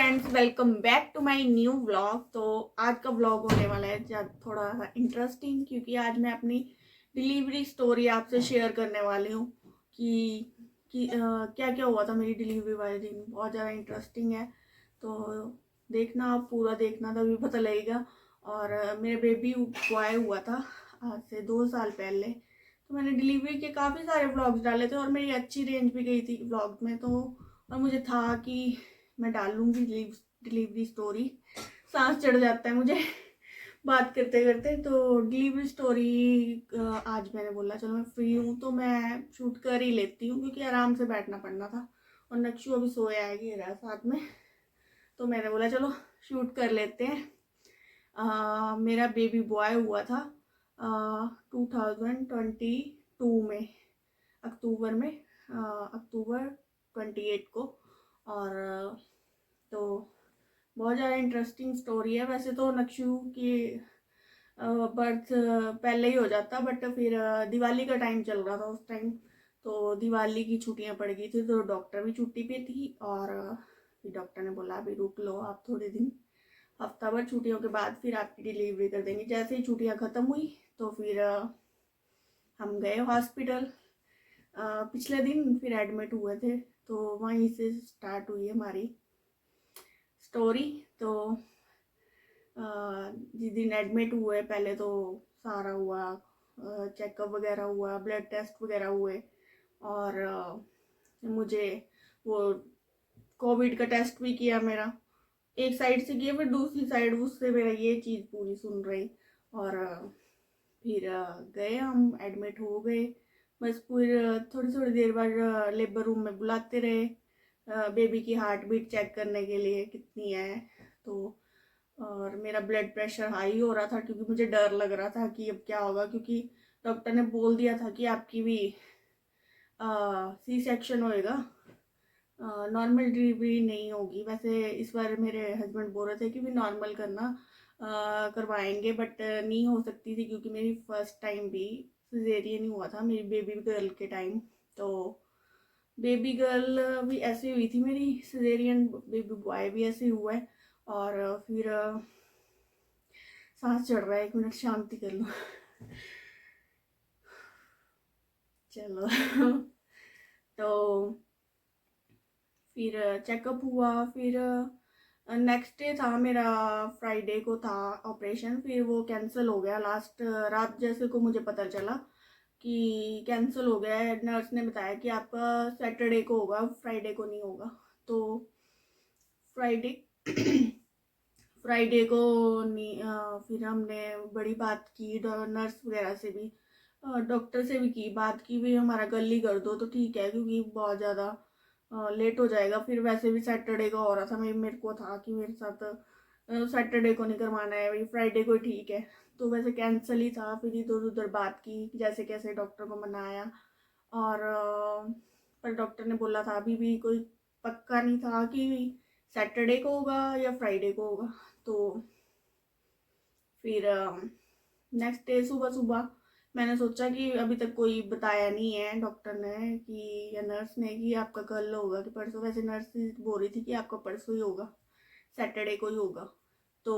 Friends, welcome back to my new vlog. तो आज का व्लॉग होने वाला है थोड़ा सा इंटरेस्टिंग, क्योंकि आज मैं अपनी डिलीवरी स्टोरी आपसे शेयर करने वाली हूँ कि क्या क्या हुआ था मेरी डिलीवरी वाले दिन। बहुत ज़्यादा इंटरेस्टिंग है, तो देखना, आप पूरा देखना तभी पता लगेगा। और मेरे बेबी बॉय हुआ था आज से 2 साल पहले। तो मैंने डिलीवरी के काफ़ी सारे व्लॉग्स डाले थे और मेरी अच्छी रेंज भी गई थी व्लॉग में। तो और मुझे था कि मैं डाल लूँगी डिलीवरी स्टोरी। सांस चढ़ जाता है मुझे बात करते करते। तो डिलीवरी स्टोरी आज मैंने बोला चलो मैं फ्री हूँ तो मैं शूट कर ही लेती हूँ, क्योंकि आराम से बैठना पड़ना था और नक्शू अभी सोया आएगी रहा साथ में। तो मैंने बोला चलो शूट कर लेते हैं। मेरा बेबी बॉय हुआ था 2022 में, अक्टूबर में, अक्टूबर 28 को। और तो बहुत ज़्यादा इंटरेस्टिंग स्टोरी है। वैसे तो नक्शू की बर्थ पहले ही हो जाता, बट फिर दिवाली का टाइम चल रहा था उस टाइम। तो दिवाली की छुट्टियां पड़ गई थी, तो डॉक्टर भी छुट्टी पे थी। और फिर डॉक्टर ने बोला अभी रुक लो आप थोड़े दिन, हफ्ता भर छुट्टियों के बाद फिर आपकी डिलीवरी कर देंगे। जैसे ही छुट्टियां ख़त्म हुई तो फिर हम गए हॉस्पिटल। पिछले दिन फिर एडमिट हुए थे, तो वहीं से स्टार्ट हुई हमारी स्टोरी। तो जिस दिन एडमिट हुए पहले तो सारा हुआ, चेकअप वगैरह हुआ, ब्लड टेस्ट वगैरह हुए। और मुझे वो कोविड का टेस्ट भी किया मेरा, एक साइड से किया, फिर दूसरी साइड उससे मेरा ये चीज़ पूरी सुन रही। और फिर गए हम, एडमिट हो गए। बस फिर थोड़ी थोड़ी देर बाद लेबर रूम में बुलाते रहे बेबी की हार्ट बीट चेक करने के लिए कितनी है। तो और मेरा ब्लड प्रेशर हाई हो रहा था, क्योंकि मुझे डर लग रहा था कि अब क्या होगा, क्योंकि डॉक्टर ने बोल दिया था कि आपकी भी सी सेक्शन होएगा, नॉर्मल डिलीवरी नहीं होगी। वैसे इस बार मेरे हस्बैंड बोल रहे थे कि भी नॉर्मल करना, करवाएंगे, बट नहीं हो सकती थी, क्योंकि मेरी फर्स्ट टाइम भी सिजेरियन ही हुआ था मेरी बेबी गर्ल के टाइम। तो बेबी गर्ल भी ऐसी हुई थी मेरी, सिजेरियन बेबी बॉय भी ऐसे हुआ है। और फिर सांस चढ़ रहा है, 1 मिनट शांति कर लो चलो तो फिर चेकअप हुआ। फिर नेक्स्ट डे था मेरा, फ्राइडे को था ऑपरेशन। फिर वो कैंसिल हो गया लास्ट रात जैसे को मुझे पता चला कि कैंसिल हो गया है। नर्स ने बताया कि आपका सैटरडे को होगा, फ्राइडे को नहीं होगा। तो फ्राइडे फ्राइडे को नहीं, फिर हमने बड़ी बात की नर्स वगैरह से भी, डॉक्टर से भी की बात की, भी हमारा कल ही कर दो तो ठीक है, क्योंकि बहुत ज़्यादा लेट हो जाएगा। फिर वैसे भी सैटरडे का हो रहा था, मेरे को था कि मेरे साथ सैटरडे को नहीं करवाना है, वही फ्राइडे को ठीक है। तो वैसे कैंसिल ही था। फिर इधर उधर बात की, जैसे कैसे डॉक्टर को मनाया। और पर डॉक्टर ने बोला था अभी भी कोई पक्का नहीं था कि सैटरडे को होगा या फ्राइडे को होगा। तो फिर नेक्स्ट डे सुबह सुबह मैंने सोचा कि अभी तक कोई बताया नहीं है डॉक्टर ने कि, या नर्स ने, कि आपका कल होगा कि परसों। वैसे नर्स बोल रही थी कि आपका परसों ही होगा, सैटरडे को ही होगा। तो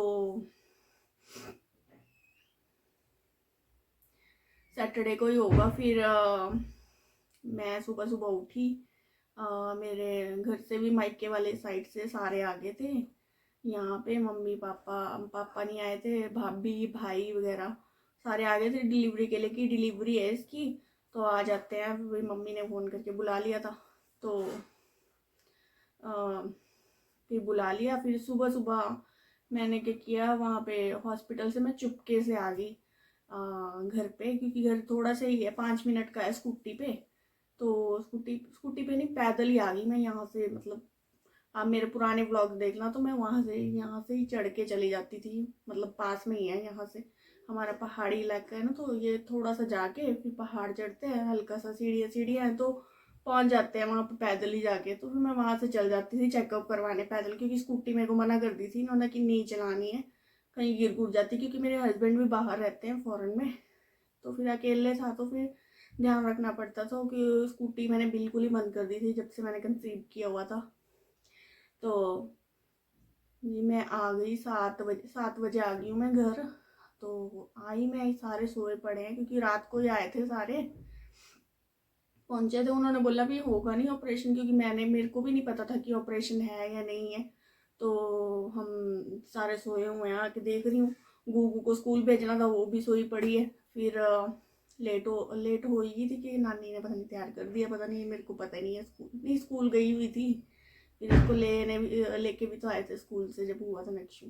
सैटरडे को ही होगा। फिर मैं सुबह सुबह उठी। मेरे घर से भी, मायके वाले साइड से सारे आ गए थे यहाँ पे। मम्मी पापा, पापा नहीं आए थे, भाभी भाई वगैरह सारे आ गए थे डिलीवरी के लिए, कि डिलीवरी है इसकी तो आ जाते हैं। वही मम्मी ने फ़ोन करके बुला लिया था। तो फिर बुला लिया। फिर सुबह सुबह मैंने क्या किया, वहाँ पे हॉस्पिटल से मैं चुपके से आ गई घर पे, क्योंकि घर थोड़ा सा ही है, 5 मिनट का है स्कूटी पे। तो स्कूटी स्कूटी पे नहीं, पैदल ही आ गई मैं यहाँ से। मतलब आप मेरे पुराने ब्लॉग देखना, तो मैं वहाँ से, यहाँ से ही चढ़ के चली जाती थी। मतलब पास में ही है यहाँ से, हमारा पहाड़ी इलाका है ना, तो ये थोड़ा सा जाके फिर पहाड़ चढ़ते हैं, हल्का सा सीढ़ियाँ सीढ़ियाँ हैं, तो पहुँच जाते हैं वहाँ पे पैदल ही जाके। तो फिर मैं वहाँ से चल जाती थी चेकअप करवाने पैदल, क्योंकि स्कूटी मेरे को मना कर दी थी इन्होंने कि नहीं चलानी है, कहीं गिर गुर जाती, क्योंकि मेरे हस्बैंड भी बाहर रहते हैं फ़ॉरेन में। तो फिर अकेले था, तो फिर ध्यान रखना पड़ता था कि स्कूटी मैंने बिल्कुल ही बंद कर दी थी जब से मैंने कंसीव किया हुआ था। तो जी मैं आ गई 7 बजे, 7 बजे आ गई हूँ मैं घर। तो आई मैं, सारे सोए पड़े हैं क्योंकि रात को ही आए थे सारे, पहुंचे थे। उन्होंने बोला भी होगा नहीं ऑपरेशन, क्योंकि मेरे को भी नहीं पता था कि ऑपरेशन है या नहीं है। तो हम सारे सोए हुए हैं, आके देख रही हूँ। गूगू को स्कूल भेजना था, वो भी सोई पड़ी है। फिर लेट हो ही थी कि नानी ने पता नहीं तैयार कर दिया, पता नहीं, मेरे को पता ही नहीं है। स्कूल गई हुई थी। फिर इसको लेके भी तो आए थे स्कूल से जब हुआ था नेक्स्ट।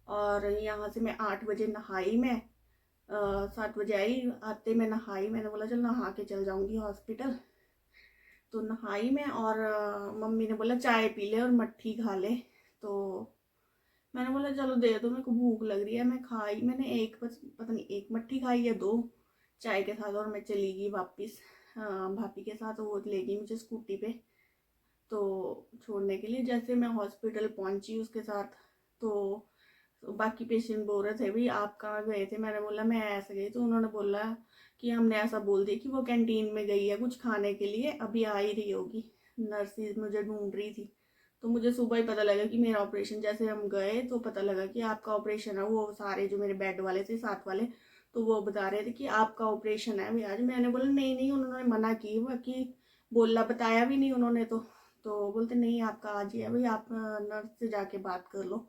और यहाँ से मैं 8 बजे नहाई मैं, 7 बजे आई। आते मैं नहाई, मैंने बोला चल नहा के चल जाऊंगी हॉस्पिटल। तो नहाई मैं, और मम्मी ने बोला चाय पी ले और मट्ठी खा ले। तो मैंने बोला चलो दे दो, मेरे को भूख लग रही है। मैं खाई, मैंने एक पता नहीं एक मट्ठी खाई या दो चाय के साथ, और मैं चली गई वापस भाभी के साथ। वो ले गई मुझे स्कूटी पे तो छोड़ने के लिए। जैसे मैं हॉस्पिटल पहुंची उसके साथ, तो बाकी पेशेंट बोल रहे थे भी आप कहाँ गए थे। मैंने बोला मैं ऐसे गई। तो उन्होंने बोला कि हमने ऐसा बोल दिया कि वो कैंटीन में गई है कुछ खाने के लिए, अभी आ ही रही होगी। नर्सिस मुझे ढूंढ रही थी। तो मुझे सुबह ही पता लगा कि मेरा ऑपरेशन, जैसे हम गए तो पता लगा कि आपका ऑपरेशन है। वो सारे जो मेरे बेड वाले थे साथ वाले, तो वो बता रहे थे कि आपका ऑपरेशन है भी आज। मैंने बोला नहीं नहीं, उन्होंने मना की, बाकी बोला बताया भी नहीं उन्होंने। तो बोलते नहीं आपका आज ही है भाई, आप नर्स से जाके बात कर लो।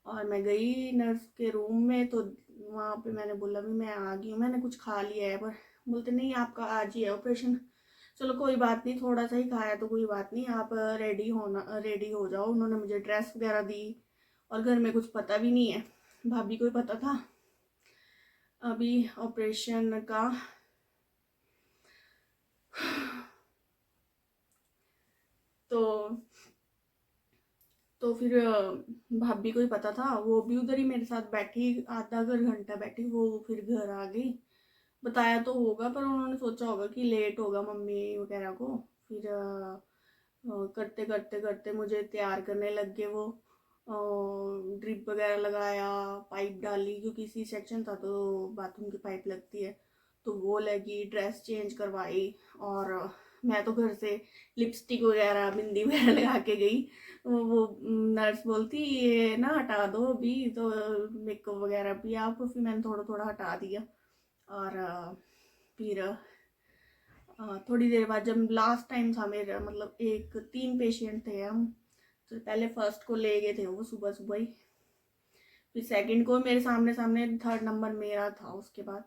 और मैं गई नर्स के रूम में, तो वहाँ पे मैंने बोला भी मैं आ गई हूँ, मैंने कुछ खा लिया है। पर बोलते नहीं आपका आज ही है ऑपरेशन। चलो कोई बात नहीं, थोड़ा सा ही खाया तो कोई बात नहीं, आप रेडी हो जाओ। उन्होंने मुझे ड्रेस वगैरह दी, और घर में कुछ पता भी नहीं है, भाभी को ही पता था अभी ऑपरेशन का। तो फिर भाभी को ही पता था, वो भी उधर ही मेरे साथ बैठी, आधा घंटा बैठी। वो फिर घर आ गई। बताया तो होगा, पर उन्होंने सोचा होगा कि लेट होगा मम्मी वगैरह को। फिर करते करते करते मुझे तैयार करने लग गए। वो ड्रिप वगैरह लगाया, पाइप डाली, क्योंकि सी सेक्शन था तो बाथरूम की पाइप लगती है। तो वो लगी, ड्रेस चेंज करवाई। और मैं तो घर से लिपस्टिक वगैरह बिंदी वगैरह लगा के गई। वो नर्स बोलती ये ना हटा दो अभी, तो मेकअप वगैरह भी आप। फिर मैंने थोड़ा थोड़ा हटा दिया। और फिर थोड़ी देर बाद जब लास्ट टाइम था मेरा, मतलब 3 पेशेंट थे हम। तो पहले फर्स्ट को ले गए थे वो सुबह सुबह ही। फिर सेकंड को मेरे सामने सामने, थर्ड नंबर मेरा था उसके बाद।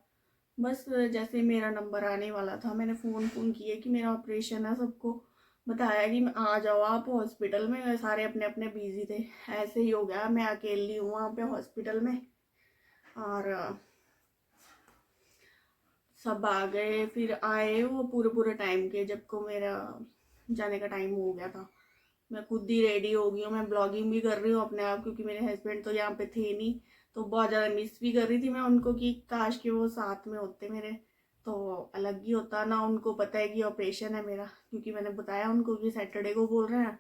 बस जैसे मेरा नंबर आने वाला था, मैंने फ़ोन किए कि मेरा ऑपरेशन है, सबको बताया कि आ जाओ आप हॉस्पिटल में। सारे अपने अपने बिजी थे। ऐसे ही हो गया, मैं अकेली हूँ वहाँ पे हॉस्पिटल में। और सब आ गए, फिर आए वो पूरे पूरे टाइम के। जब को मेरा जाने का टाइम हो गया था, मैं खुद ही रेडी हो गई हूँ। मैं ब्लॉगिंग भी कर रही हूँ अपने आप, क्योंकि मेरे हस्बैंड तो यहाँ पे थे नहीं। तो बहुत ज़्यादा मिस भी कर रही थी मैं उनको, कि काश कि वो साथ में होते मेरे, तो अलग ही होता ना। उनको पता है कि ऑपरेशन है मेरा, क्योंकि मैंने बताया उनको कि सैटरडे को बोल रहे हैं।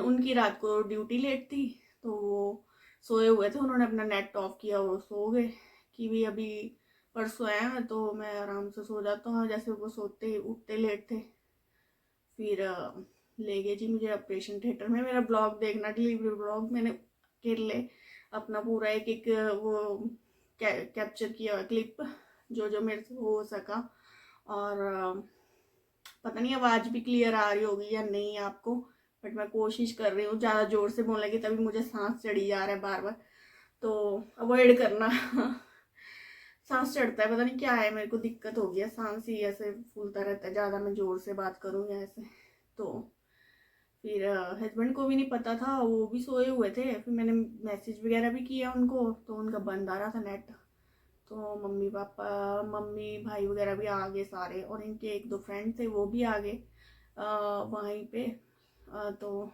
उनकी रात को ड्यूटी लेट थी, तो वो सोए हुए थे। उन्होंने अपना नेट ऑफ किया, वो सो गए कि भी अभी परसों आया तो मैं आराम से सो जाता हूँ। जैसे वो सोते उठते लेट थे। फिर ले गए जी मुझे ऑपरेशन थिएटर में। मेरा ब्लॉग देखना, डिलीवरी ब्लॉग मैंने कर ले अपना पूरा, एक एक वो कैप्चर किया क्लिप, जो जो मेरे से हो सका। और पता नहीं आवाज़ भी क्लियर आ रही होगी या नहीं आपको, बट मैं कोशिश कर रही हूँ। ज़्यादा ज़ोर से बोलने की तभी मुझे सांस चढ़ी जा रहा है बार बार, तो अवॉइड करना। सांस चढ़ता है, पता नहीं क्या है, मेरे को दिक्कत हो गया, सांस ही ऐसे फूलता रहता है ज़्यादा मैं ज़ोर से बात करूँ या ऐसे। तो फिर हस्बैंड को भी नहीं पता था, वो भी सोए हुए थे। फिर मैंने मैसेज वगैरह भी किया उनको, तो उनका बंद आ रहा था नेट। तो मम्मी भाई वगैरह भी आ गए सारे, और इनके एक दो फ्रेंड थे वो भी आ गए वहीं पे। तो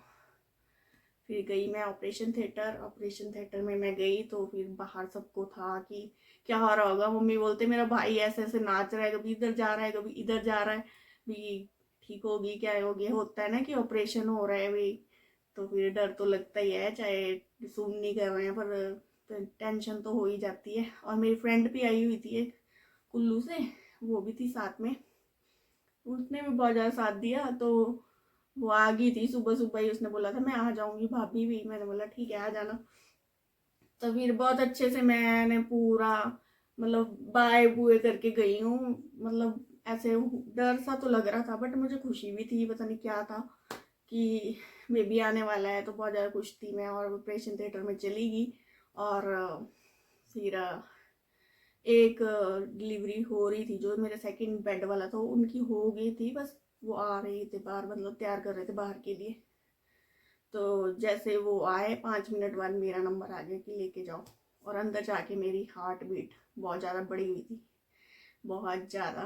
फिर गई मैं ऑपरेशन थिएटर में मैं गई। तो फिर बाहर सबको था कि क्या हो रहा होगा। मम्मी बोलते मेरा भाई ऐसे ऐसे नाच रहा है, कभी इधर जा रहा है कभी इधर जा रहा है, भी ठीक होगी क्या होगी। होता है ना कि ऑपरेशन हो रहा है भाई, तो फिर डर तो लगता ही है, चाहे सुन नहीं कर रहे हैं, पर टेंशन तो हो ही जाती है। और मेरी फ्रेंड भी आई हुई थी एक कुल्लू से, वो भी थी साथ में, उसने भी बहुत ज़्यादा साथ दिया। तो वो आ गई थी सुबह सुबह ही, उसने बोला था मैं आ जाऊंगी, भाभी भी। मैंने बोला ठीक है आ जाना। तो फिर बहुत अच्छे से मैंने पूरा मतलब बाय बुए करके गई हूँ। मतलब ऐसे डर सा तो लग रहा था, बट मुझे खुशी भी थी, पता नहीं क्या था कि बेबी आने वाला है, तो बहुत ज़्यादा खुश थी मैं। और ऑपरेशन थिएटर में चली गई और फिर एक डिलीवरी हो रही थी, जो मेरे सेकंड बेड वाला था उनकी हो गई थी, बस वो आ रहे थे बाहर, मतलब तैयार कर रहे थे बाहर के लिए। तो जैसे वो आए 5 मिनट बाद मेरा नंबर आ गया कि लेके जाओ। और अंदर जाके मेरी हार्ट बीट बहुत ज़्यादा बढ़ी हुई थी, बहुत ज़्यादा।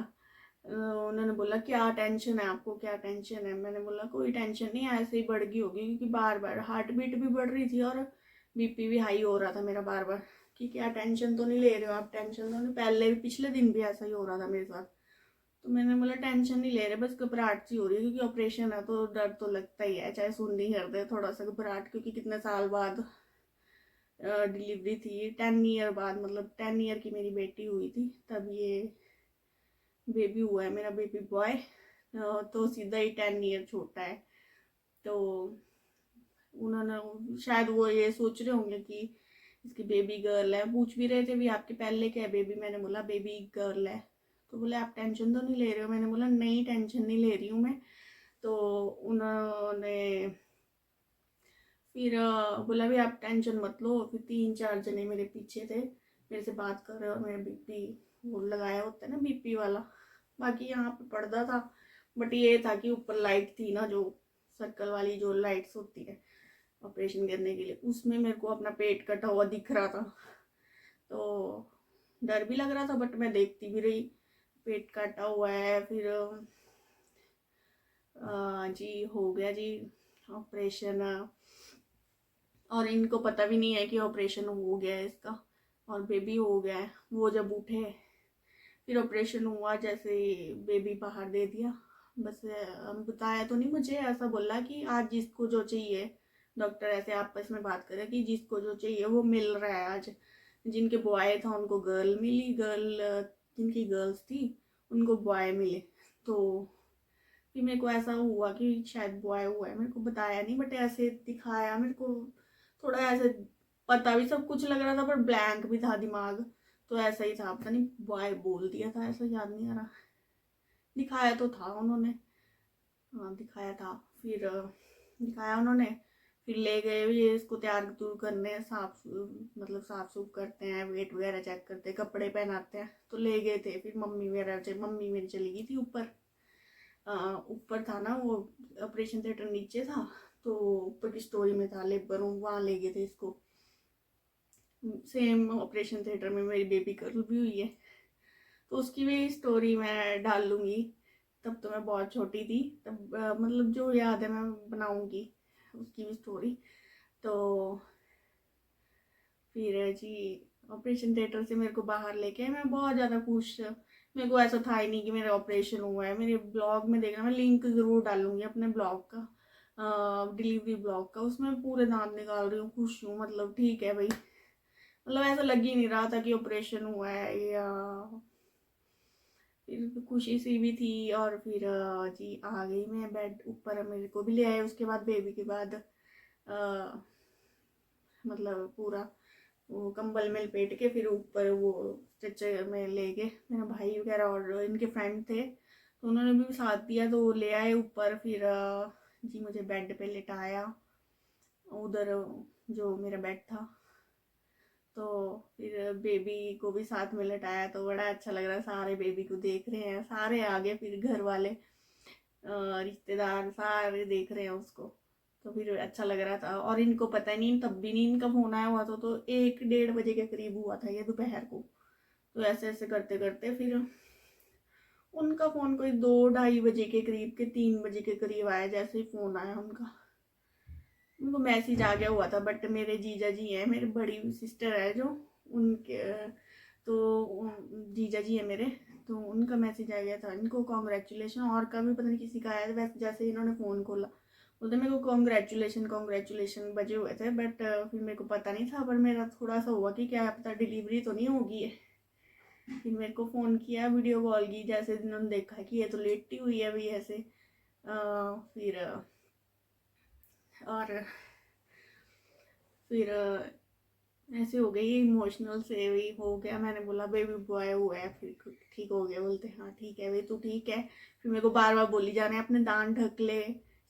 उन्होंने बोला क्या टेंशन है आपको, क्या टेंशन है? मैंने बोला कोई टेंशन नहीं, ऐसे ही बढ़ गई होगी, क्योंकि बार बार हार्ट बीट भी बढ़ रही थी और बीपी भी हाई हो रहा था मेरा बार बार। कि क्या टेंशन तो नहीं ले रहे हो आप? टेंशन तो नहीं, पहले भी पिछले दिन भी ऐसा ही हो रहा था मेरे साथ। तो मैंने बोला टेंशन नहीं ले रहे, बस घबराहट सी हो रही है, क्योंकि ऑपरेशन है तो डर तो लगता ही है, चाहे सुन नहीं कर दे, थोड़ा सा घबराहट, क्योंकि कितने साल बाद डिलीवरी थी, 10 ईयर बाद, मतलब 10 ईयर की मेरी बेटी हुई थी तब ये बेबी हुआ है, मेरा बेबी बॉय। तो सीधा ही 10 ईयर छोटा है। तो उन्होंने शायद वो ये सोच रहे होंगे कि इसकी बेबी गर्ल है। पूछ भी रहे थे भी आपके पहले क्या है बेबी? मैंने बोला बेबी गर्ल है। तो बोले आप टेंशन तो नहीं ले रहे हो? मैंने बोला नहीं टेंशन नहीं ले रही हूँ मैं। तो उन्होंने फिर बोला भी आप टेंशन मत लो। फिर 3-4 जने मेरे पीछे थे, मेरे से बात कर रहे, और मेरा बीपी वो लगाया होता है ना बीपी वाला, बाकी यहाँ पे पर्दा था। बट ये था कि ऊपर लाइट थी ना, जो सर्कल वाली जो लाइट्स होती है ऑपरेशन करने के लिए, उसमें मेरे को अपना पेट कटा हुआ दिख रहा था। तो डर भी लग रहा था, बट मैं देखती भी रही, पेट काटा हुआ है। फिर जी हो गया जी ऑपरेशन। और इनको पता भी नहीं है कि ऑपरेशन हो गया है इसका, और बेबी हो गया है। वो जब उठे फिर ऑपरेशन हुआ, जैसे बेबी बाहर दे दिया, बस बताया तो नहीं मुझे, ऐसा बोला कि आज जिसको जो चाहिए, डॉक्टर ऐसे आपस में बात करे कि जिसको जो चाहिए वो मिल रहा है आज। जिनके बॉय था उनको गर्ल मिली, गर्ल जिनकी गर्ल्स थी उनको बॉय मिले। तो फिर मेरे को ऐसा हुआ कि शायद बॉय हुआ है, मेरे को बताया नहीं, बट ऐसे दिखाया मेरे को, थोड़ा ऐसे पता भी सब कुछ लग रहा था, पर ब्लैंक भी था दिमाग। तो ऐसा ही था, पता नहीं बॉय बोल दिया था, ऐसा याद नहीं आ रहा, दिखाया तो था उन्होंने। हाँ दिखाया था। फिर दिखाया उन्होंने, फिर ले गए ये इसको तैयार तूर करने, साफ मतलब साफ सूफ करते हैं, वेट वगैरह चेक करते हैं, कपड़े पहनाते हैं, तो ले गए थे। फिर मम्मी मेरी चली गई थी ऊपर। ऊपर था ना वो ऑपरेशन थिएटर, नीचे था, तो ऊपर की स्टोरी में था लेबर रूम, वहाँ ले गए थे इसको। सेम ऑपरेशन थिएटर में मेरी बेबी गर्ल भी हुई है, तो उसकी भी स्टोरी मैं डाल लूँगी। तब तो मैं बहुत छोटी थी, तब मतलब जो याद है मैं बनाऊँगी उसकी भी स्टोरी। तो फिर जी ऑपरेशन थिएटर से मेरे को बाहर लेके मैं बहुत ज़्यादा खुश। मेरे को ऐसा था ही नहीं कि मेरा ऑपरेशन हुआ है। मेरे ब्लॉग में देखना, मैं लिंक ज़रूर डालूंगी अपने ब्लॉग का, डिलीवरी ब्लॉग का, उसमें पूरे दांत निकाल रही हूँ, खुश हूँ, मतलब ठीक है भाई। मतलब ऐसा लग ही नहीं रहा था कि ऑपरेशन हुआ है, या फिर खुशी सी भी थी। और फिर जी आ गई मैं बेड ऊपर, मेरे को भी ले आए उसके बाद, बेबी के बाद मतलब पूरा वो कंबल में लपेट के, फिर ऊपर वो स्ट्रेचर में ले गए मेरा भाई वगैरह, और इनके फ्रेंड थे तो उन्होंने भी साथ दिया, तो ले आए ऊपर। फिर जी मुझे बेड पे लिटाया, उधर जो मेरा बेड था। तो फिर बेबी को भी साथ में लटाया, तो बड़ा अच्छा लग रहा है, सारे बेबी को देख रहे हैं, सारे आगे, फिर घर वाले रिश्तेदार सारे देख रहे हैं उसको। तो फिर अच्छा लग रहा था। और इनको पता नहीं, तब भी नहीं इनका फोन आया हुआ था, तो 1-1:30 बजे के करीब हुआ था ये, दोपहर को। तो ऐसे ऐसे करते करते फिर उनका फ़ोन कोई 2-2:30 बजे के करीब के 3 बजे के करीब आया, जैसे ही फ़ोन आया उनका, उनको मैसेज आ गया हुआ था। बट मेरे जीजा जी हैं, मेरी बड़ी सिस्टर है जो, उनके तो जीजा जी है मेरे, तो उनका मैसेज आ गया था इनको कॉन्ग्रेचुलेशन। और का भी पता नहीं किसी का आया था, वैसे जैसे इन्होंने फ़ोन खोला बोलते मेरे को कॉन्ग्रेचुलेशन कॉन्ग्रेचुलेशन बजे हुए थे। बट फिर मेरे को पता नहीं था, पर मेरा थोड़ा सा हुआ कि क्या पता डिलीवरी तो नहीं होगी है। फिर मेरे को फ़ोन किया, वीडियो कॉल की, जैसे इन्होंने देखा कि ये तो लेटी हुई है अभी ऐसे। फिर और फिर ऐसे हो गई, इमोशनल से भी हो गया। मैंने बोला बेबी बॉय हुआ है, फिर ठीक हो गया। बोलते हाँ ठीक है भाई, तू ठीक है। फिर मेरे को बार बार बोली जा रहे हैं अपने दांत ढक ले,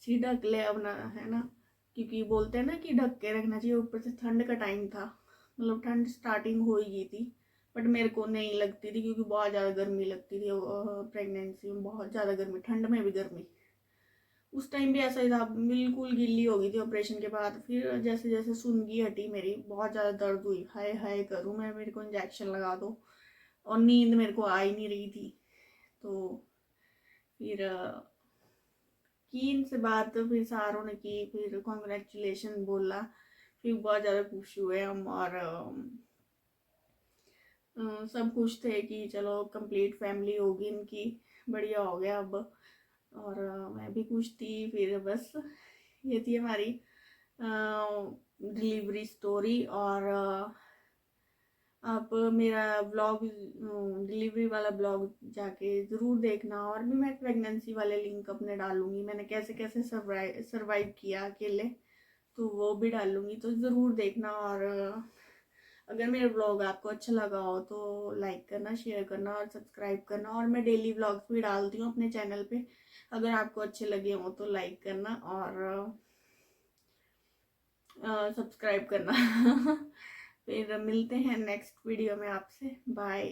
सिर ढक ले अपना, है ना, क्योंकि बोलते हैं ना कि ढक के रखना चाहिए। ऊपर से ठंड का टाइम था, मतलब ठंड स्टार्टिंग हो ही गई थी, बट मेरे को नहीं लगती थी क्योंकि बहुत ज़्यादा गर्मी लगती थी। प्रेगनेंसी में बहुत ज़्यादा गर्मी, ठंड में भी गर्मी। उस टाइम भी ऐसा ही था, बिल्कुल गिल्ली हो गई थी ऑपरेशन के बाद। फिर जैसे जैसे सूंगी हटी मेरी, बहुत ज़्यादा दर्द हुई। हाय हाय करूँ मैं, मेरे को इंजेक्शन लगा दो, और नींद मेरे को आ ही नहीं रही थी। तो फिर की इनसे बात, फिर सारों ने की, फिर कॉन्ग्रेचुलेशन बोला, फिर बहुत ज़्यादा खुश हुए हम। और सब खुश थे कि चलो कंप्लीट फैमिली होगी इनकी, बढ़िया हो गया अब। और मैं भी खुश थी। फिर बस ये थी हमारी डिलीवरी स्टोरी। और आप मेरा ब्लॉग, डिलीवरी वाला ब्लॉग जाके ज़रूर देखना। और भी मैं प्रेगनेंसी वाले लिंक अपने डालूंगी, मैंने कैसे कैसे सरवाइव किया अकेले, तो वो भी डालूंगी, तो ज़रूर देखना। और अगर मेरा ब्लॉग आपको अच्छा लगा हो तो लाइक करना, शेयर करना और सब्सक्राइब करना। और मैं डेली ब्लॉग्स भी डालती हूँ अपने चैनल पे, अगर आपको अच्छे लगे हो तो लाइक करना और सब्सक्राइब करना। फिर मिलते हैं नेक्स्ट वीडियो में आपसे। बाय।